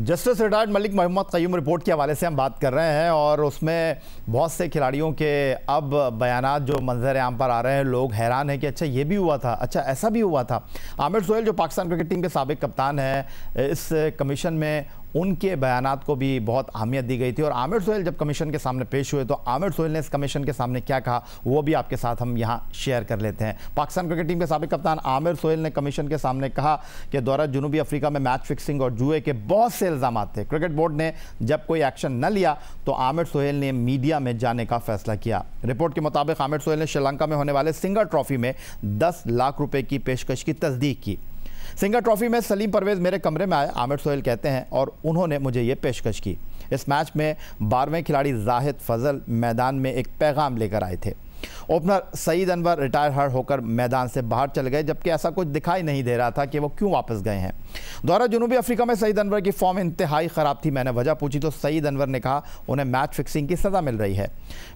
Justice retired Malik Mohammad Qayyum report के हवाले से हम बात कर रहे हैं, और उसमें बहुत से खिलाड़ियों के अब बयानात जो मंजर आम पर आ रहे हैं, लोग हैरान हैं कि अच्छा ये भी हुआ था, अच्छा ऐसा भी हुआ था। आमिर सोहेल जो पाकिस्तान क्रिकेट टीम के साबिक कप्तान हैं, इस कमीशन में उनके बयानात को भी बहुत अहमियत दी गई थी। और आमिर सोहेल जब कमीशन के सामने पेश हुए तो आमिर सोहेल ने इस कमीशन के सामने क्या कहा वो भी आपके साथ हम यहाँ शेयर कर लेते हैं। पाकिस्तान क्रिकेट टीम के साबिक कप्तान आमिर सोहेल ने कमीशन के सामने कहा कि दौरा जनूबी अफ्रीका में मैच फिक्सिंग और जुए के बहुत से इल्ज़ाम थे। क्रिकेट बोर्ड ने जब कोई एक्शन न लिया तो आमिर सोहेल ने मीडिया में जाने का फैसला किया। रिपोर्ट के मुताबिक आमिर सोहेल ने श्रीलंका में होने वाले सिंगर ट्रॉफी में 10 लाख रुपए की पेशकश की तस्दीक की। सिंगर ट्रॉफी में सलीम परवेज़ मेरे कमरे में आए, आमिर सोहेल कहते हैं, और उन्होंने मुझे ये पेशकश की। इस मैच में 12वें खिलाड़ी जाहिद फजल मैदान में एक पैगाम लेकर आए थे। ओपनर सईद अनवर रिटायर होकर मैदान से बाहर चले गए, जबकि ऐसा कुछ दिखाई नहीं दे रहा था कि वो क्यों वापस गए हैं। दौरा जनूबी अफ्रीका में सईद अनवर की फॉर्म इंतहाई ख़राब थी। मैंने वजह पूछी तो सईद अनवर ने कहा उन्हें मैच फिक्सिंग की सज़ा मिल रही है।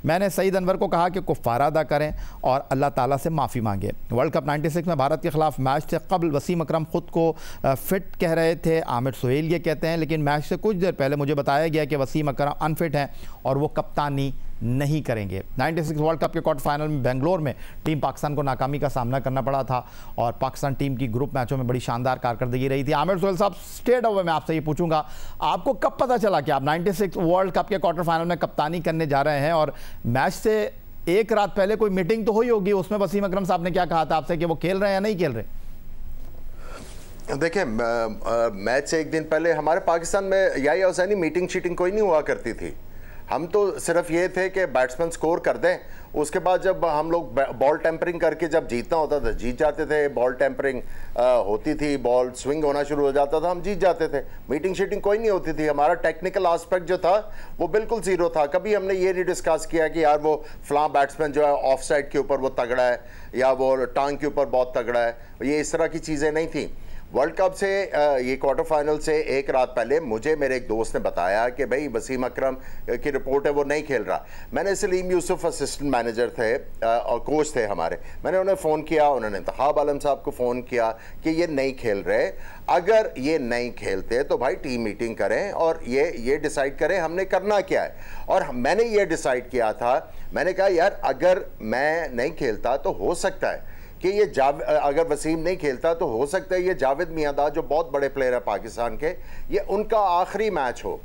मैंने सईद अनवर को कहा कि कुफ़ारा अदा करें और अल्लाह ताला से माफ़ी मांगे। वर्ल्ड कप 96 में भारत के ख़िलाफ़ मैच से कबल वसीम अकरम ख़ुद को फ़िट कह रहे थे, आमिर सोहेल ये कहते हैं, लेकिन मैच से कुछ देर पहले मुझे बताया गया कि वसीम अकरम अनफिट हैं और वो कप्तानी नहीं करेंगे। 96 वर्ल्ड कप के क्वार्टर फाइनल में बेंगलोर में टीम पाकिस्तान को नाकामी का सामना करना पड़ा था, और पाकिस्तान टीम की ग्रुप मैचों में बड़ी शानदार कारकर्दगी रही थी। आमिर सोहेल साहब, स्ट्रेट अवे मैं आपसे ये पूछूंगा, आपको कब पता चला कि आप 96 वर्ल्ड कप के क्वार्टर फाइनल में कप्तानी करने जा रहे हैं? और मैच से एक रात पहले कोई मीटिंग तो हुई होगी, उसमें वसीम अकरम साहब ने क्या कहा था आपसे कि वो खेल रहे हैं या नहीं खेल रहे? देखिए, मैच से एक दिन पहले हमारे पाकिस्तान में याहिया हुसैनी मीटिंग शीटिंग कोई नहीं हुआ करती थी। हम तो सिर्फ ये थे कि बैट्समैन स्कोर कर दें, उसके बाद जब हम लोग बॉल टेम्परिंग करके जब जीतना होता था जीत जाते थे। बॉल टेम्परिंग होती थी, बॉल स्विंग होना शुरू हो जाता था, हम जीत जाते थे। मीटिंग शीटिंग कोई नहीं होती थी। हमारा टेक्निकल आस्पेक्ट जो था वो बिल्कुल ज़ीरो था। कभी हमने ये नहीं डिस्कस किया कि यार वो फलां बैट्समैन जो है ऑफ साइड के ऊपर वो तगड़ा है या वो टांग के ऊपर बहुत तगड़ा है, ये इस तरह की चीज़ें नहीं थी। वर्ल्ड कप से ये क्वार्टर फाइनल से एक रात पहले मुझे मेरे एक दोस्त ने बताया कि भाई वसीम अकरम की रिपोर्ट है वो नहीं खेल रहा। मैंने सलीम यूसुफ असिस्टेंट मैनेजर थे और कोच थे हमारे, मैंने उन्हें फ़ोन किया, उन्होंने इंतखाब आलम साहब को फ़ोन किया कि ये नहीं खेल रहे। अगर ये नहीं खेलते तो भाई टीम मीटिंग करें और ये डिसाइड करें हमने करना क्या है। और मैंने ये डिसाइड किया था, मैंने कहा यार अगर मैं नहीं खेलता तो हो सकता है कि ये अगर वसीम नहीं खेलता तो हो सकता है ये जावेद मियांदाद जो बहुत बड़े प्लेयर है पाकिस्तान के, ये उनका आखिरी मैच हो।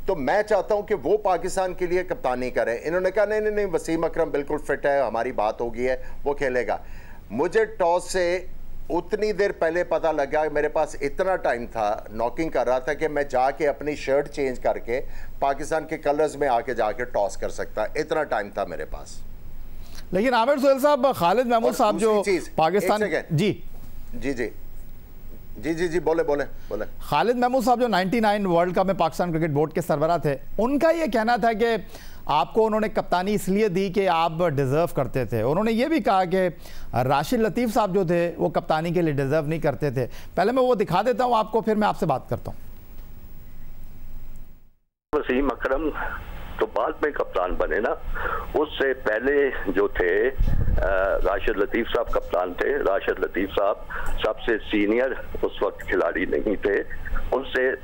तो मैं चाहता हूं कि वो पाकिस्तान के लिए कप्तानी करें। इन्होंने कहा नहीं नहीं नहीं, वसीम अकरम बिल्कुल फिट है, हमारी बात हो गई है, वो खेलेगा। मुझे टॉस से उतनी देर पहले पता लगा, मेरे पास इतना टाइम था, नॉकिंग कर रहा था कि मैं जाके अपनी शर्ट चेंज करके पाकिस्तान के कलर्स में आके जाके टॉस कर सकता, इतना टाइम था मेरे पास। लेकिन आमिर सोहेल साहब, खालिद महमूद साहब जो पाकिस्तान जी जी जी जी, बोले बोले बोले। खालिद महमूद साहब जो 99 वर्ल्ड कप में पाकिस्तान क्रिकेट बोर्ड के सरबराह थे, उनका ये कहना था कि आपको उन्होंने कप्तानी इसलिए दी कि आप डिज़र्व करते थे। उन्होंने ये भी कहा कि राशिद लतीफ़ साहब जो थे वो कप्तानी के लिए डिज़र्व नहीं करते थे। पहले मैं वो दिखा देता हूँ आपको, फिर मैं आपसे बात करता हूँ। वसीम अकरम तो बाद में कप्तान बने ना, उससे पहले जो थे राशिद लतीफ़ साहब कप्तान थे। राशिद लतीफ़ साहब सबसे सीनियर उस वक्त खिलाड़ी नहीं थे, उनसे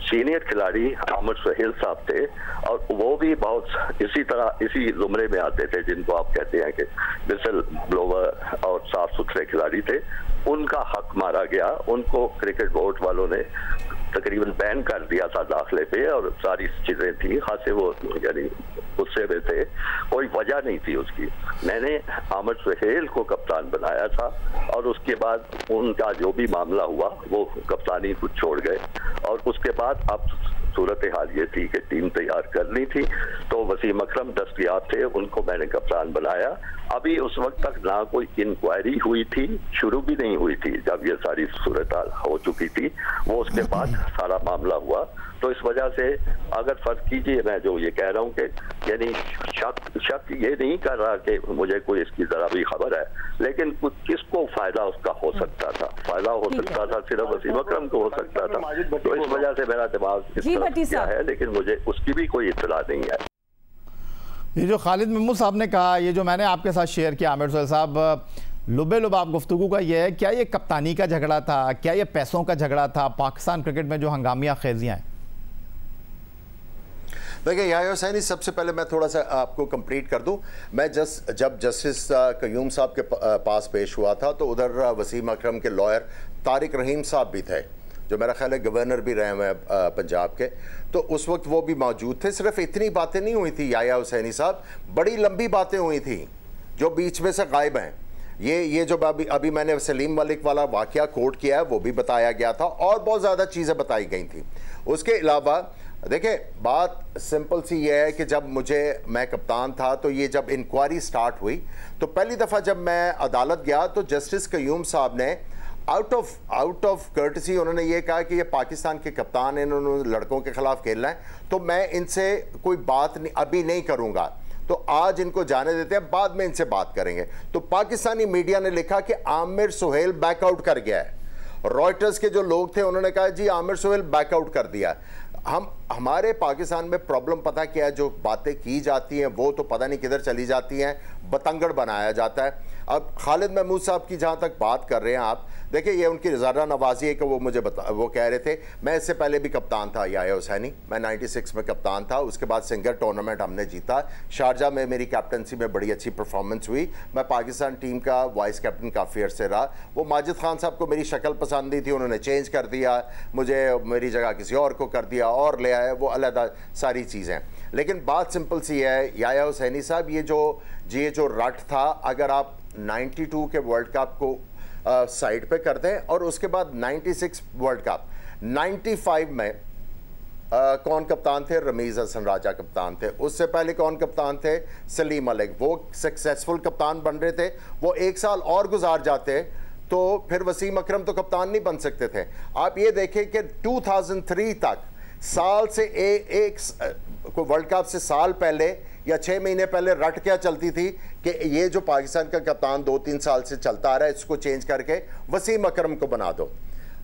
सीनियर खिलाड़ी आमिर सुहेल साहब थे, और वो भी बहुत इसी तरह इसी जुमरे में आते थे जिनको आप कहते हैं कि विसल ब्लोवर और साफ सुथरे खिलाड़ी थे। उनका हक मारा गया, उनको क्रिकेट बोर्ड वालों ने तकरीबन बैन कर दिया था दाखिले पे, और सारी चीजें थी खासे वो यानी गुस्से में थे, कोई वजह नहीं थी उसकी। मैंने आमिर सुहेल को कप्तान बनाया था, और उसके बाद उनका जो भी मामला हुआ वो कप्तानी कुछ छोड़ गए, और उसके बाद अब सूरत हाल ये थी कि टीम तैयार करनी थी, तो वसीम अकरम दस्तयाब थे, उनको मैंने कप्तान बनाया। अभी उस वक्त तक ना कोई इंक्वायरी हुई थी, शुरू भी नहीं हुई थी जब ये सारी सूरत हाल हो चुकी थी, वो उसके बाद सारा मामला हुआ। तो इस वजह से अगर फर्ज कीजिए, मैं जो ये कह रहा हूँ कि यानी शक ये नहीं कर रहा कि मुझे कोई इसकी जरा भी खबर है, लेकिन किसको फायदा उसका हो सकता था? फायदा हो सकता था सिर्फ वसीम अकरम को हो सकता था। तो इस वजह से मेरा दिमाग इस तरफ गया है, लेकिन मुझे उसकी भी कोई इत्तला नहीं है। ये जो खालिद महमूद साहब ने कहा, ये जो मैंने आपके साथ शेयर किया आमिर सुहेल साहब, लुबे लुबाब गुफ्तगू का ये है, क्या ये कप्तानी का झगड़ा था, क्या ये पैसों का झगड़ा था, पाकिस्तान क्रिकेट में जो हंगामिया खेजियाँ हैं? देखिए याहिया हुसैनी, सबसे पहले मैं थोड़ा सा आपको कंप्लीट कर दूं। मैं जब जस्टिस कयूम साहब के पास पेश हुआ था तो उधर वसीम अकरम के लॉयर तारिक रहीम साहब भी थे, जो मेरा ख्याल है गवर्नर भी रहे हुए हैं पंजाब के, तो उस वक्त वो भी मौजूद थे। सिर्फ इतनी बातें नहीं हुई थी याहिया हुसैनी साहब, बड़ी लंबी बातें हुई थी जो बीच में से गायब हैं। ये जो अभी मैंने सलीम मलिक वाला वाकया कोट किया है वो भी बताया गया था, और बहुत ज़्यादा चीज़ें बताई गई थी। उसके अलावा देखिए, बात सिंपल सी ये है कि जब मैं कप्तान था तो ये जब इंक्वायरी स्टार्ट हुई तो पहली दफ़ा जब मैं अदालत गया तो जस्टिस कयूम साहब ने आउट ऑफ कर्टसी उन्होंने ये कहा कि ये पाकिस्तान के कप्तान हैं, इन्होंने लड़कों के खिलाफ खेलना है, तो मैं इनसे कोई बात अभी नहीं करूँगा, तो आज इनको जाने देते हैं, बाद में इनसे बात करेंगे। तो पाकिस्तानी मीडिया ने लिखा कि आमिर सुहेल बैकआउट कर गया है। रॉयटर्स के जो लोग थे उन्होंने कहा जी आमिर सुहेल बैकआउट कर दिया। हमारे पाकिस्तान में प्रॉब्लम पता क्या है, जो बातें की जाती हैं वो तो पता नहीं किधर चली जाती हैं, बतंगड़ बनाया जाता है। अब खालिद महमूद साहब की जहाँ तक बात कर रहे हैं आप, देखिए ये उनकी ज़रा नवाजी है कि वो मुझे वो कह रहे थे, मैं इससे पहले भी कप्तान था याहिया हुसैनी, मैं 96 में कप्तान था, उसके बाद सिंगर टूर्नामेंट हमने जीता, शारजा में मेरी कैप्टनसी में बड़ी अच्छी परफॉर्मेंस हुई, मैं पाकिस्तान टीम का वाइस कैप्टन काफ़ी अर्से रहा। वो माजिद खान साहब को मेरी शक्ल पसंद नहीं थी, उन्होंने चेंज कर दिया, मुझे मेरी जगह किसी और को कर दिया और ले आए, वो अलग सारी चीज़ें। लेकिन बात सिंपल सी है याहिया हुसैनी साहब, ये जो रट था, अगर आप 92 के वर्ल्ड कप को साइड पे कर दें और उसके बाद 96 वर्ल्ड कप, 95 में कौन कप्तान थे? रमीज़ हसन राजा कप्तान थे। उससे पहले कौन कप्तान थे? सलीम मलिक। वो सक्सेसफुल कप्तान बन रहे थे, वो एक साल और गुजार जाते तो फिर वसीम अकरम तो कप्तान नहीं बन सकते थे। आप ये देखें कि 2003 तक साल से एक वर्ल्ड कप से साल पहले या 6 महीने पहले रट क्या चलती थी कि ये जो पाकिस्तान का कप्तान 2-3 साल से चलता आ रहा है, इसको चेंज करके वसीम अकरम को बना दो।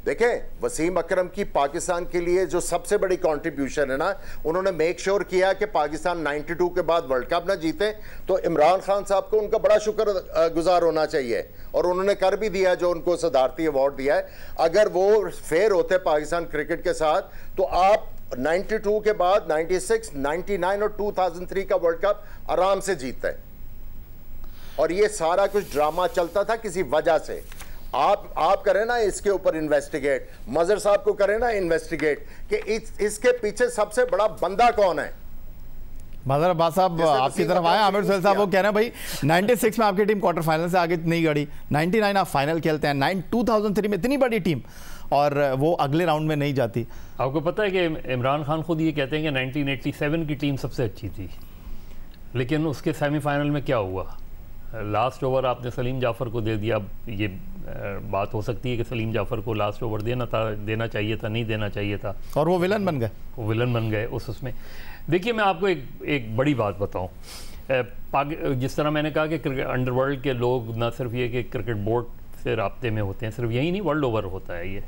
देखें, वसीम अकरम की पाकिस्तान के लिए जो सबसे बड़ी कंट्रीब्यूशन है ना, उन्होंने मेक श्योर किया कि पाकिस्तान 92 के बाद वर्ल्ड कप ना जीते, तो इमरान खान साहब को उनका बड़ा शुक्र गुजार होना चाहिए, और उन्होंने कर भी दिया जो उनको सदारती अवार्ड दिया है। अगर वो फेयर होते पाकिस्तान क्रिकेट के साथ तो आप 92 के बाद 96, 99 और 2003 का वर्ल्ड कप आराम से जीतते हैं। और ये सारा कुछ ड्रामा चलता था किसी वजह से। आप करें ना इसके ऊपर इन्वेस्टिगेट, मजहर साहब को करें ना इन्वेस्टिगेट कि इसके पीछे सबसे बड़ा बंदा कौन है। मजहर अब्बास साहब आपकी तरफ आए, आमिर सुहेल साहब वो कह रहे हैं भाई 96 में आपकी टीम क्वार्टर फाइनल से आगे नहीं गढ़ी, 99 आप फाइनल खेलते हैं, 2003 में इतनी बड़ी टीम और वो अगले राउंड में नहीं जाती। आपको पता है कि इमरान खान खुद ये कहते हैं कि 1987 की टीम सबसे अच्छी थी, लेकिन उसके सेमीफाइनल में क्या हुआ? लास्ट ओवर आपने सलीम जाफ़र को दे दिया। ये बात हो सकती है कि सलीम जाफ़र को लास्ट ओवर देना चाहिए था, नहीं देना चाहिए था, और वो विलन बन गए। वो विलन बन गए उसमें। देखिए मैं आपको एक बड़ी बात बताऊं, जिस तरह मैंने कहा कि अंडरवर्ल्ड के लोग न सिर्फ ये कि क्रिकेट बोर्ड से राब्ते में होते हैं, सिर्फ यही नहीं, वर्ल्ड ओवर होता है ये,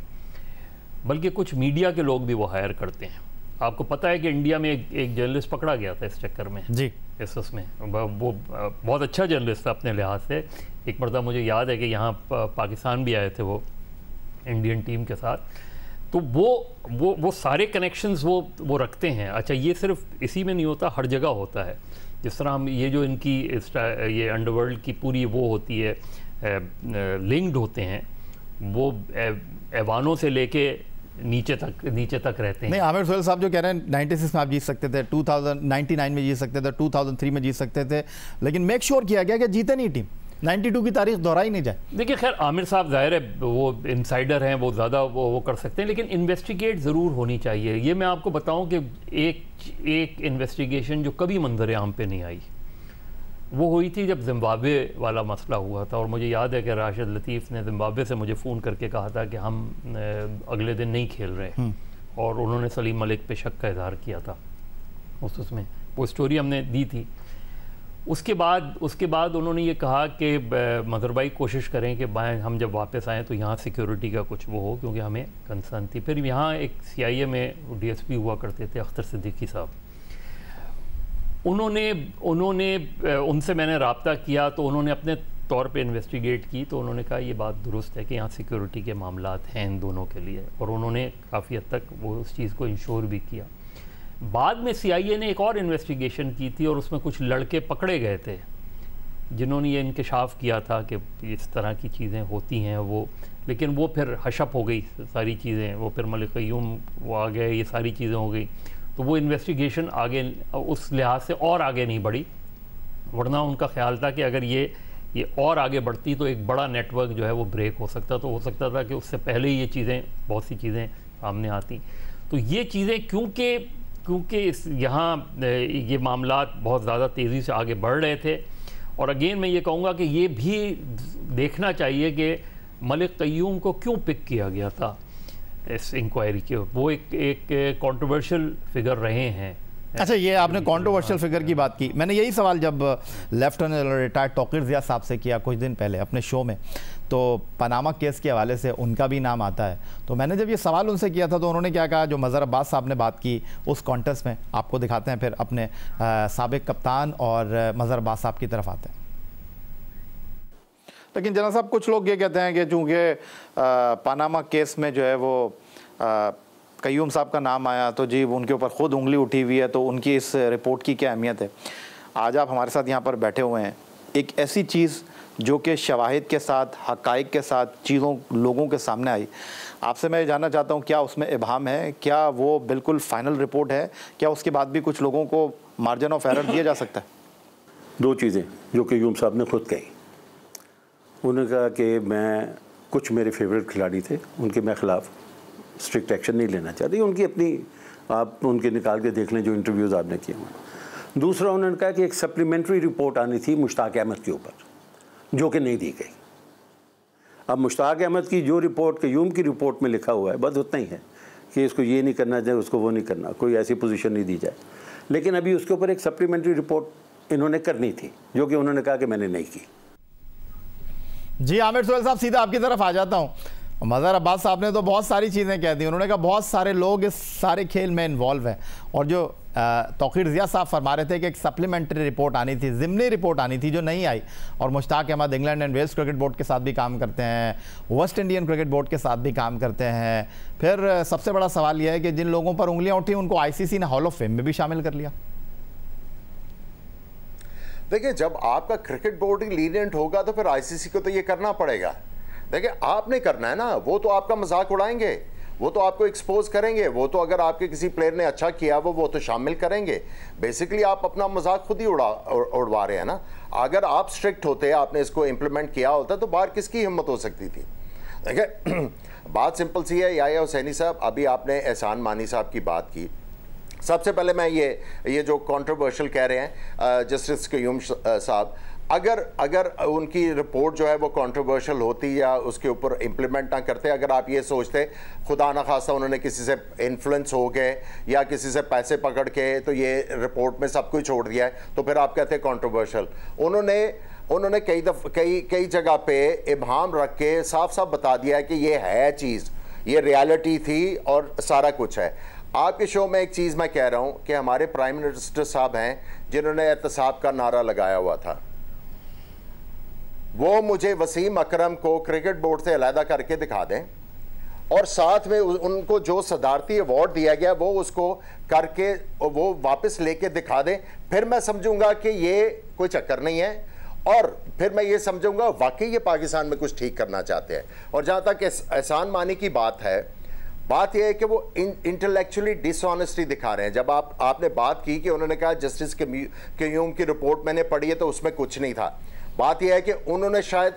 बल्कि कुछ मीडिया के लोग भी वो हायर करते हैं। आपको पता है कि इंडिया में एक जर्नलिस्ट पकड़ा गया था इस चक्कर में जी, उसमें वो बहुत अच्छा जर्नलिस्ट था अपने लिहाज से। एक मरतबा मुझे याद है कि यहाँ पाकिस्तान भी आए थे वो इंडियन टीम के साथ, तो वो सारे कनेक्शंस वो रखते हैं। अच्छा, ये सिर्फ इसी में नहीं होता, हर जगह होता है। जिस तरह हम ये जो इनकी ये अंडरवर्ल्ड की पूरी वो होती है, लिंक्ड होते हैं, वो ऐवानों से लेके नीचे तक रहते हैं। नहीं, आमिर सोहेल साहब जो कह रहे हैं 96 में आप जीत सकते थे, 2099 में जीत सकते थे, 2003 में जीत सकते थे, लेकिन मेक श्योर किया गया कि जीते नहीं टीम, 92 की तारीख दोहराई नहीं जाए। देखिए खैर आमिर साहब जाहिर है वो इनसाइडर हैं, वो ज़्यादा वो कर सकते हैं, लेकिन इन्वेस्टिगेट ज़रूर होनी चाहिए। ये मैं आपको बताऊं कि एक इन्वेस्टिगेशन जो कभी मंजर आम पे नहीं आई, वो हुई थी जब जिम्बाब्वे वाला मसला हुआ था। और मुझे याद है कि राशिद लतीफ़ ने जिम्बाब्वे से मुझे फ़ोन करके कहा था कि हम अगले दिन नहीं खेल रहे, और उन्होंने सलीम मलिक पे शक का इजहार किया था उसमें, वो स्टोरी हमने दी थी। उसके बाद उन्होंने ये कहा कि मज़हर भाई कोशिश करें कि हम जब वापस आएँ तो यहाँ सिक्योरिटी का कुछ वो हो, क्योंकि हमें कंसर्न थी। फिर यहाँ एक CIA में DSP हुआ करते थे अख्तर सिद्दीकी साहब, उन्होंने उनसे मैंने रब्ता किया तो उन्होंने अपने तौर पे इन्वेस्टिगेट की, तो उन्होंने कहा ये बात दुरुस्त है कि यहाँ सिक्योरिटी के मामलात हैं इन दोनों के लिए, और उन्होंने काफ़ी हद तक वो उस चीज़ को इंश्योर भी किया। बाद में CIA ने एक और इन्वेस्टिगेशन की थी और उसमें कुछ लड़के पकड़े गए थे जिन्होंने ये इंकशाफ किया था कि इस तरह की चीज़ें होती हैं वो, लेकिन वो फिर हशप हो गई सारी चीज़ें, वो फिर मलिक क़य्यूम वो आ गए, ये सारी चीज़ें हो गई, तो वो इन्वेस्टिगेशन आगे उस लिहाज से और आगे नहीं बढ़ी। वरना उनका ख्याल था कि अगर ये और आगे बढ़ती तो एक बड़ा नेटवर्क जो है वो ब्रेक हो सकता, तो हो सकता था कि उससे पहले ही ये चीज़ें, बहुत सी चीज़ें सामने आती। तो ये चीज़ें क्योंकि इस यहाँ ये मामलात बहुत ज़्यादा तेज़ी से आगे बढ़ रहे थे, और अगेन मैं ये कहूँगा कि ये भी देखना चाहिए कि मलिक क़य्यूम को क्यों पिक किया गया था इस इंक्वायरी के। वो एक कंट्रोवर्शियल फिगर रहे हैं। अच्छा, ये आपने कंट्रोवर्शियल फिगर की बात की, मैंने यही सवाल जब लेफ्टिनेंट रिटायर्ड तौकीर ज़िया साहब से किया कुछ दिन पहले अपने शो में, तो पनामा केस के हवाले से उनका भी नाम आता है। तो मैंने जब ये सवाल उनसे किया था तो उन्होंने क्या कहा, जो मज़हर अब्बास साहब ने बात की उस कॉन्टेस्ट में, आपको दिखाते हैं फिर अपने साबिक कप्तान और मज़हर अब्बास साहब की तरफ आते हैं। लेकिन जना साहब, कुछ लोग ये कहते हैं कि चूँकि पनामा केस में जो है वो क़य्यूम साहब का नाम आया तो जी उनके ऊपर ख़ुद उंगली उठी हुई है, तो उनकी इस रिपोर्ट की क्या अहमियत है। आज आप हमारे साथ यहाँ पर बैठे हुए हैं, एक ऐसी चीज़ जो कि शवाहिद के साथ, हक़ाइक़ के साथ, चीज़ों लोगों के सामने आई, आपसे मैं जानना चाहता हूँ क्या उसमें इबाहम है, क्या वो बिल्कुल फ़ाइनल रिपोर्ट है, क्या उसके बाद भी कुछ लोगों को मार्जिन ऑफ एरर दिया जा सकता है? दो चीज़ें जो क़य्यूम साहब ने खुद कही, उन्होंने कहा कि मैं, कुछ मेरे फेवरेट खिलाड़ी थे, उनके मैं ख़िलाफ़ स्ट्रिक्ट एक्शन नहीं लेना चाहती, उनकी अपनी, आप उनके निकाल के देख लें जो इंटरव्यूज़ आपने किए हुए। दूसरा उन्होंने कहा कि एक सप्लीमेंट्री रिपोर्ट आनी थी मुश्ताक अहमद के ऊपर, जो कि नहीं दी गई। अब मुश्ताक अहमद की जो रिपोर्ट क़य्यूम की रिपोर्ट में लिखा हुआ है बस उतना ही है कि इसको ये नहीं करना चाहिए, उसको वो नहीं करना, कोई ऐसी पोजीशन नहीं दी जाए। लेकिन अभी उसके ऊपर एक सप्लीमेंट्री रिपोर्ट इन्होंने करनी थी, जो कि उन्होंने कहा कि मैंने नहीं की। जी आमिर सोहेल साहब, सीधा आपकी तरफ आ जाता हूँ। मज़हर अब्बास साहब ने तो बहुत सारी चीज़ें कह दी, उन्होंने कहा बहुत सारे लोग इस सारे खेल में इन्वॉल्व हैं, और जो तौकीर ज़िया साहब फरमा रहे थे कि एक सप्लीमेंट्री रिपोर्ट आनी थी, ज़िमनी रिपोर्ट आनी थी, जो नहीं आई। और Mushtaq Ahmed England and Wales cricket board के साथ भी काम करते हैं, वेस्ट इंडियन क्रिकेट बोर्ड के साथ भी काम करते हैं। फिर सबसे बड़ा सवाल यह है कि जिन लोगों पर उंगलियाँ उठी उनको ICC ने हॉल ऑफ फेम में भी शामिल कर लिया। देखिए, जब आपका क्रिकेट बोर्ड लीनियंट होगा तो फिर ICC को तो ये करना पड़ेगा। देखिए, आपने करना है ना, वो तो आपका मजाक उड़ाएंगे, वो तो आपको एक्सपोज करेंगे, वो तो अगर आपके किसी प्लेयर ने अच्छा किया वो तो शामिल करेंगे। बेसिकली आप अपना मजाक खुद ही उड़वा रहे हैं ना। अगर आप स्ट्रिक्ट होते, आपने इसको इम्प्लीमेंट किया होता तो बाहर किसकी हिम्मत हो सकती थी। देखिए बात सिंपल सी है, याह्या हुसैनी साहब, अभी आपने एहसान मानी साहब की बात की। सबसे पहले मैं ये जो कंट्रोवर्शियल कह रहे हैं जस्टिस क़य्यूम साहब, अगर उनकी रिपोर्ट जो है वो कंट्रोवर्शियल होती या उसके ऊपर इम्प्लीमेंट ना करते, अगर आप ये सोचते खुदा न खास्ता उन्होंने किसी से इन्फ्लुएंस हो गए या किसी से पैसे पकड़ के तो ये रिपोर्ट में सब कुछ छोड़ दिया है, तो फिर आप कहते हैं कंट्रोवर्शियल। उन्होंने कई जगह पे इबहाम रख के साफ साफ बता दिया है कि ये है चीज़, ये रियलिटी थी और सारा कुछ है। आपके शो में एक चीज़ मैं कह रहा हूँ कि हमारे प्राइम मिनिस्टर साहब हैं जिन्होंने एहतसाब का नारा लगाया हुआ था, वो मुझे वसीम अकरम को क्रिकेट बोर्ड से अलहदा करके दिखा दें और साथ में उनको जो सदारती अवार्ड दिया गया वो उसको करके वो वापस लेके दिखा दें, फिर मैं समझूंगा कि ये कोई चक्कर नहीं है और फिर मैं ये समझूंगा वाकई ये पाकिस्तान में कुछ ठीक करना चाहते हैं। और जहाँ तक एहसान मानी की बात है, बात यह है कि वो इंटेलेक्चुअली डिसऑनेस्टी दिखा रहे हैं। जब आपने बात की कि उन्होंने कहा जस्टिस क्यूम की रिपोर्ट मैंने पढ़ी है तो उसमें कुछ नहीं था, बात यह है कि उन्होंने शायद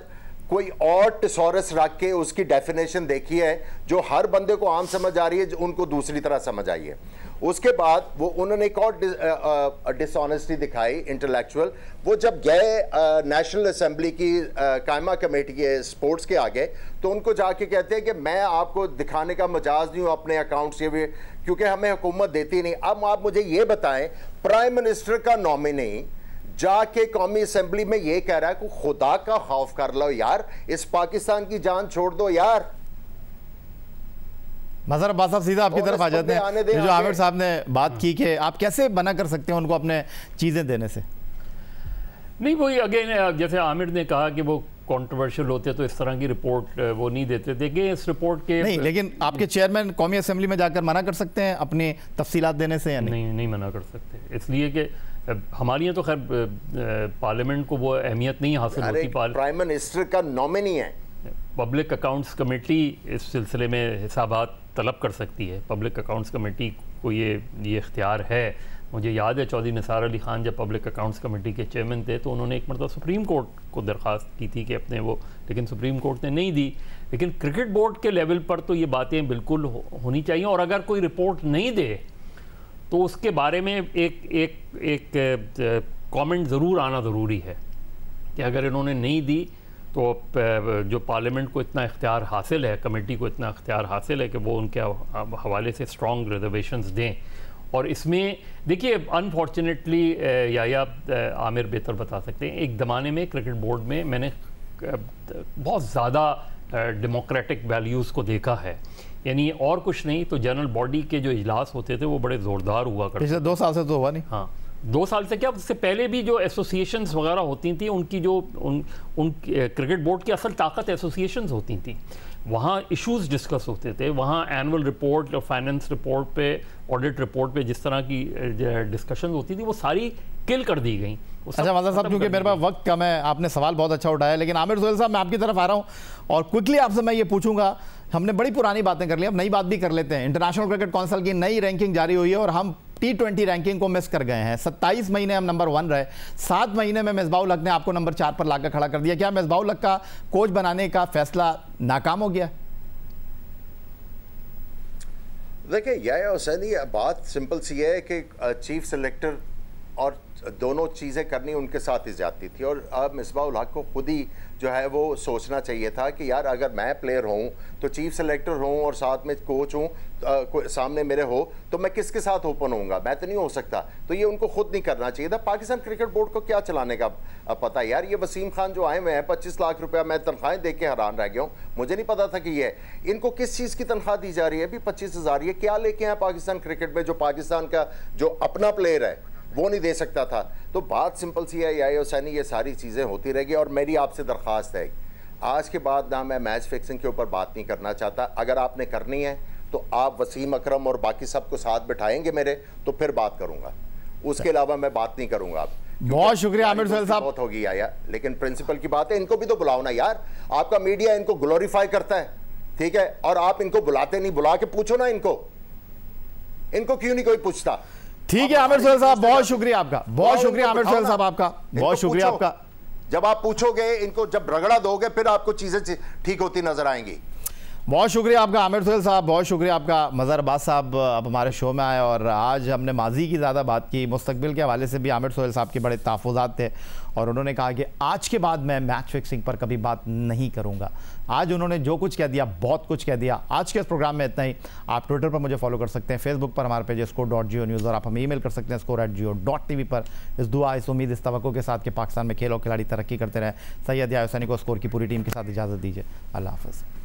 कोई और टिसोरस रख के उसकी डेफिनेशन देखी है जो हर बंदे को आम समझ आ रही है, उनको दूसरी तरह समझ आई है। उसके बाद वो उन्होंने एक और डिसऑनेस्टी दिखाई इंटेलेक्चुअल, वो जब गए नेशनल असेंबली की कायमा कमेटी के स्पोर्ट्स के आगे तो उनको जाके कहते हैं कि मैं आपको दिखाने का मजाज नहीं हूँ अपने अकाउंट से भी, क्योंकि हमें हुकूमत देती नहीं। अब आप मुझे ये बताएं, प्राइम मिनिस्टर का नॉमिनी जाके कौमी असेंबली में ये कह रहा है कि खुदा का खौफ कर लो यार, इस पाकिस्तान की जान छोड़ दो यार। मज़हर अब्बास साहब सीधा आपकी तरफ आ जाते हैं। जो आमिर साहब ने बात की कि आप कैसे मना कर सकते हैं उनको अपने चीज़ें देने से? नहीं, वही अगेन जैसे आमिर ने कहा कि वो कंट्रोवर्शियल होते तो इस तरह की रिपोर्ट वो नहीं देते। देखिए इस रिपोर्ट के नहीं, लेकिन आपके चेयरमैन कौमी असेंबली में जाकर मना कर सकते हैं अपनी तफसीलात देने से या नहीं? नहीं मना कर सकते, इसलिए कि हमारी यहाँ तो खैर पार्लियामेंट को वो अहमियत नहीं हासिल होती। प्राइम मिनिस्टर का नॉमिनी है, पब्लिक अकाउंट्स कमेटी इस सिलसिले में हिसाबात तलब कर सकती है। पब्लिक अकाउंट्स कमेटी को ये इख्तियार है। मुझे याद है चौधरी निसार अली खान जब पब्लिक अकाउंट्स कमेटी के चेयरमैन थे तो उन्होंने एक मरतबा सुप्रीम कोर्ट को दरख्वास्त की थी कि अपने वो, लेकिन सुप्रीम कोर्ट ने नहीं दी। लेकिन क्रिकेट बोर्ड के लेवल पर तो ये बातें बिल्कुल होनी चाहिए, और अगर कोई रिपोर्ट नहीं दे तो उसके बारे में एक कमेंट ज़रूर आना ज़रूरी है कि अगर इन्होंने नहीं दी तो जो पार्लियामेंट को इतना इख्तियार हासिल है, कमेटी को इतना इख्तियार हासिल है कि वो उनके हवाले से स्ट्रॉन्ग रिजर्वेशंस दें। और इसमें देखिए अनफॉर्चुनेटली या आमिर बेहतर बता सकते हैं, एक ज़माने में क्रिकेट बोर्ड में मैंने बहुत ज़्यादा डेमोक्रेटिक वैल्यूज़ को देखा है। यानी और कुछ नहीं तो जनरल बॉडी के जो इजलास होते थे वो बड़े ज़ोरदार हुआ करते। पिछले 2 साल से तो हुआ नहीं। हाँ, 2 साल से क्या, उससे पहले भी जो एसोसिएशंस वगैरह होती थी उनकी जो उन क्रिकेट बोर्ड की असल ताकत एसोसिएशंस होती थी, वहाँ इश्यूज डिस्कस होते थे, वहाँ एनुअल रिपोर्ट और फाइनेंस रिपोर्ट पे, ऑडिट रिपोर्ट पे जिस तरह की डिस्कशन होती थी वो सारी किल कर दी गई। अच्छा मज़हर साहब, क्योंकि मेरे पास वक्त कम है, आपने सवाल बहुत अच्छा उठाया, लेकिन आमिर सुहेल साहब मैं आपकी तरफ आ रहा हूँ और क्विकली आपसे मैं ये पूछूंगा, हमने बड़ी पुरानी बातें कर ली, अब नई बात भी कर लेते हैं। इंटरनेशनल क्रिकेट काउंसिल की नई रैंकिंग जारी हुई है और हम T20 रैंकिंग को मिस कर गए हैं। 27 महीने हम नंबर 1 रहे, 7 महीने में मिसबाउल हक ने आपको नंबर 4 पर लाकर खड़ा कर दिया। क्या मिसबाउल हक का कोच बनाने का फैसला नाकाम हो गया? देखिए याया हुसैनी, बात सिंपल सी है कि चीफ सेलेक्टर और दोनों चीज़ें करनी उनके साथ ही जाती थी, और अब मिसबाउल हक को खुद ही जो है वो सोचना चाहिए था कि यार अगर मैं प्लेयर हूँ तो चीफ सेलेक्टर हूँ और साथ में कोच हूँ, सामने मेरे हो, तो मैं किसके साथ ओपन होऊंगा? मैं तो नहीं हो सकता। तो ये उनको खुद नहीं करना चाहिए था। पाकिस्तान क्रिकेट बोर्ड को क्या चलाने का पता यार? ये वसीम खान जो आए हुए हैं 25 लाख रुपया, मैं तनख्वाहें देख के हैरान रह गया हूँ, मुझे नहीं पता था कि ये इनको किस चीज़ की तनख्वाह दी जा रही है। अभी 25,000 ये क्या लेके आए पाकिस्तान क्रिकेट में, जो पाकिस्तान का जो अपना प्लेयर है वो नहीं दे सकता था। तो बात सिंपल सी है याया हुसैनी, ये सारी चीज़ें होती रहेगी। और मेरी आपसे दरख्वास्त है, आज के बाद ना मैं मैच फिक्सिंग के ऊपर बात नहीं करना चाहता। अगर आपने करनी है तो आप वसीम अकरम और बाकी सबको साथ बिठाएंगे मेरे, तो फिर बात करूंगा, उसके अलावा मैं बात नहीं करूंगा। आप बहुत शुक्रिया आमिर सुहेल साहब। बहुत होगी आया, लेकिन प्रिंसिपल की बात है, इनको भी तो बुलाओ ना यार। आपका मीडिया इनको ग्लोरीफाई करता है, ठीक है, और आप इनको बुलाते नहीं। बुला के पूछो ना इनको क्यों नहीं कोई पूछता? ठीक है आमिर सुहेल साहब, बहुत शुक्रिया आपका, बहुत शुक्रिया आमिर सुहेल साहब आपका, बहुत शुक्रिया आपका। जब आप पूछोगे इनको, जब रगड़ा दोगे, फिर आपको चीजें ठीक होती नजर आएंगी। बहुत शुक्रिया आपका आमिर सोहेल साहब, बहुत शुक्रिया आपका मज़हर अब्बास साहब अब हमारे शो में आए और आज हमने माजी की ज़्यादा बात की, मुस्तकबिल के हवाले से भी आमिर सोहेल साहब के बड़े तहफ़्फ़ुज़ात थे और उन्होंने कहा कि आज के बाद मैं मैच फिक्सिंग पर कभी बात नहीं करूंगा। आज उन्होंने जो कुछ कह दिया, बहुत कुछ कह दिया। आज के इस प्रोग्राम में इतना ही। आप ट्विटर पर मुझे फॉलो कर सकते हैं, फेसबुक पर हमारे पेज score.geo न्यूज़ और आप हमें ईमेल कर सकते हैं score@geo.tv पर। इस दुआ, इस उम्मीद, इस तवक्को के साथ कि पाकिस्तान में खेल और खिलाड़ी तरक्की करते रहे। सैयद याह्या हुसैनी को स्कोर की पूरी टीम के साथ इजाज़त दीजिए। अल्लाह हाफ़िज़।